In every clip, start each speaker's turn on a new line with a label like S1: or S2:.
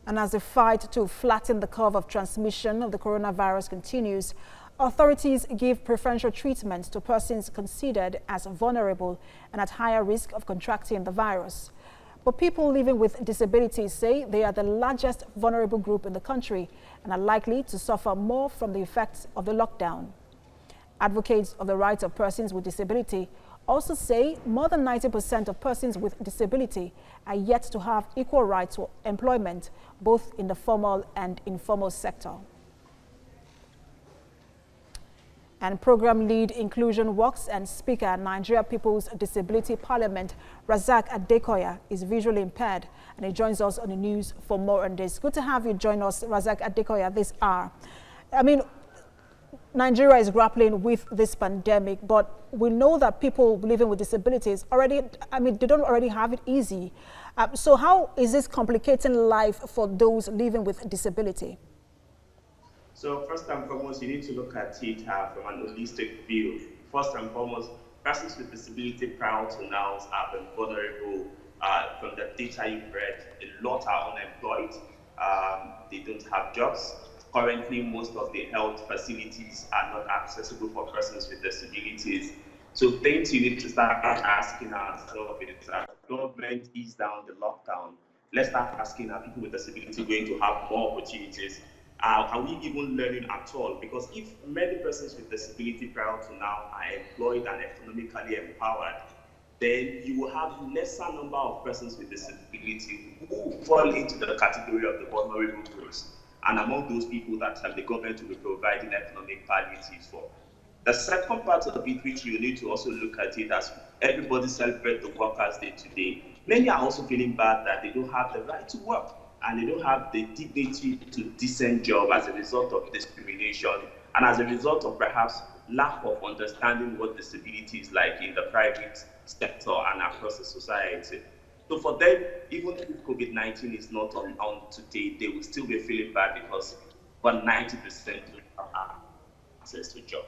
S1: And as the fight to flatten the curve of transmission of the coronavirus continues, authorities give preferential treatment to persons considered as vulnerable and at higher risk of contracting the virus. But people living with disabilities say they are the largest vulnerable group in the country and are likely to suffer more from the effects of the lockdown. Advocates of the rights of persons with disability also say more than 90% of persons with disability are yet to have equal rights to employment, both in the formal and informal sector. And program lead inclusion works and speaker at Nigeria People's Disability Parliament, Rasak Adekoya, is visually impaired, and he joins us on the news for more on this. Good to have you join us, Rasak Adekoya, this hour. I mean, Nigeria is grappling with this pandemic, but we know that people living with disabilities already, they don't already have it easy. So how is this complicating life for those living with disability?
S2: So first and foremost, you need to look at it from an holistic view. First and foremost, persons with disability prior to now have been vulnerable. From the data you've read, a lot are unemployed. They don't have jobs. Currently, most of the health facilities are not accessible for persons with disabilities. So things you need to start asking ourselves is, as government ease down the lockdown, let's start asking, are people with disability going to have more opportunities? Are we even learning at all? Because if many persons with disability prior to now are employed and economically empowered, then you will have lesser number of persons with disability who fall into the category of the vulnerable groups. And among those people that the government will be providing economic palliatives for. The second part of it, which you need to also look at it as everybody celebrates the Workers' Day today, many are also feeling bad that they don't have the right to work and they don't have the dignity to decent job as a result of discrimination and as a result of perhaps lack of understanding what disability is like in the private sector and across the society. So for them, even if COVID-19 is not on today, they will still be feeling bad because about 90% don't have access to a job.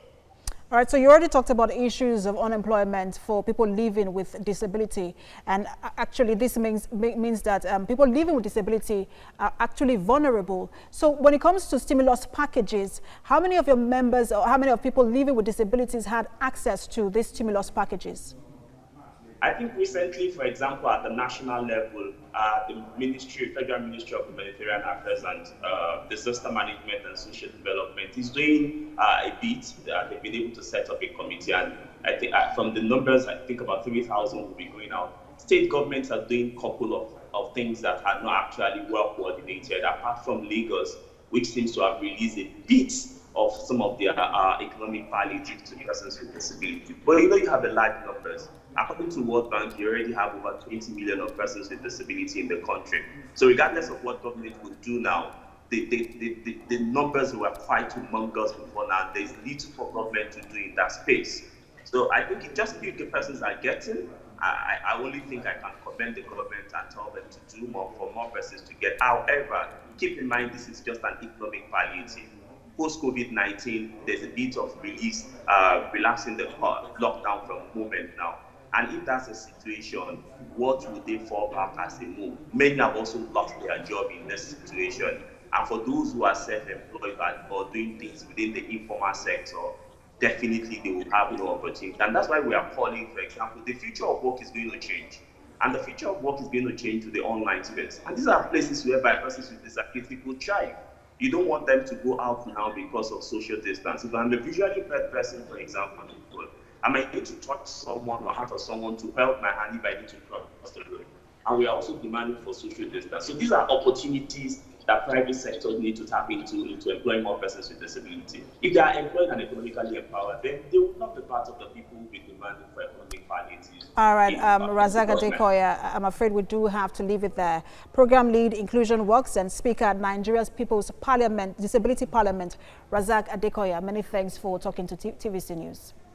S1: All right, so you already talked about issues of unemployment for people living with disability. And actually, this means that people living with disability are actually vulnerable. So when it comes to stimulus packages, how many of your members or how many of people living with disabilities had access to these stimulus packages?
S2: I think recently, for example, at the national level, the Federal Ministry of Humanitarian Affairs and Disaster Management and Social Development is doing a bit. They've been able to set up a committee, and I think from the numbers, I think about 3,000 will be going out. State governments are doing a couple of things that are not actually well coordinated, apart from Lagos, which seems to have released a bit of some of their economic palliatives to persons with disability. But you have the large numbers. According to World Bank, you already have over 20 million of persons with disability in the country. So regardless of what government will do now, the numbers were quite humongous before now. There's little for government to do in that space. So I think it just if the persons are getting, I only think I can commend the government and tell them to do more for more persons to get. However, keep in mind this is just an economic palliative. Post-COVID-19, there's a bit of relaxing the lockdown from moment now. And if that's a situation, what would they fall back as a move? Many have also lost their job in this situation. And for those who are self-employed or doing things within the informal sector, definitely they will have no opportunity. And that's why we are calling, for example, the future of work is going to change. And the future of work is going to change to the online space. And these are places whereby persons with disability could thrive. You don't want them to go out now because of social distance. If I'm a visually impaired person, for example, I might need to touch someone or have someone to help my hand if I need to cross the road. And we are also demanding for social distance. So these are opportunities that private sectors need to tap into employ more persons with disability. If they are employed and economically empowered, then they will not be part of the people who will be demanding for economic palliatives.
S1: All right, Rasak Adekoya, I'm afraid we do have to leave it there. Program lead inclusion works and speaker at Nigeria's People's Parliament, Disability Parliament, Rasak Adekoya. Many thanks for talking to TVC News.